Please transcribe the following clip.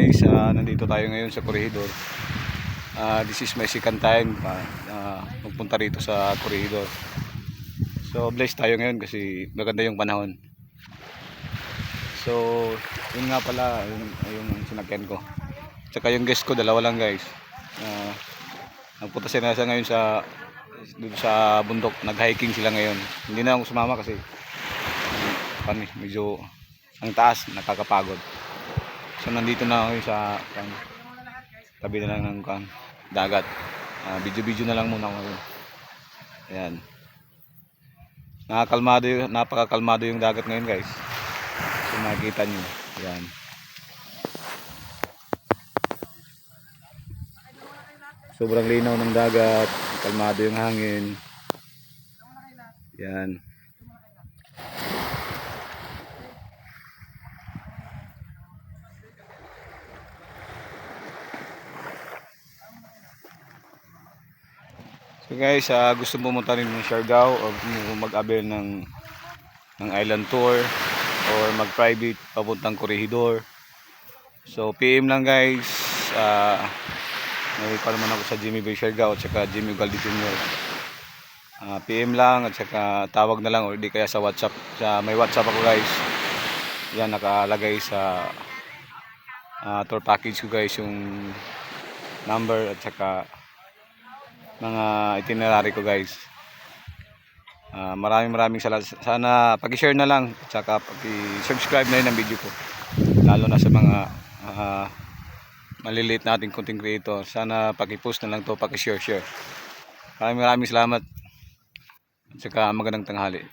guys, nandito tayo ngayon sa Corregidor. This is my second time magpunta rito sa Corregidor. So blessed tayo ngayon kasi maganda yung panahon. So yun nga pala yung sinakyan ko. Tsaka yung guest ko, dalawa lang guys. Nagpunta sila ngayon dun sa bundok, nag-hiking sila ngayon. Hindi na ako sumama kasi medyo ang taas, nakakapagod. So nandito na ako sa tabi na lang ng dagat. Video na lang muna ako ngayon. Ayan. Napakakalmado yung dagat ngayon guys. So makikita nyo. Ayan. Sobrang linaw ng dagat, kalmado yung hangin. Ayan. So guys, gusto pumunta rin ng Siargao o mag-avail ng island tour or mag-private papuntang Corregidor. So PM lang guys. May pa naman ako sa Jimmy Bay Siargao at saka Jimmy Galdi Jr. PM lang at saka tawag na lang o di kaya sa WhatsApp. May WhatsApp ako guys. Yan, nakalagay sa tour package ko guys yung number at saka mga itinerary ko guys. Maraming salamat. Sana paki-share na lang at saka paki-subscribe na rin ang video ko. Lalo na sa mga maliliit nating content creator. Sana paki-post na lang to, paki-share. Maraming salamat. At saka magandang tanghali.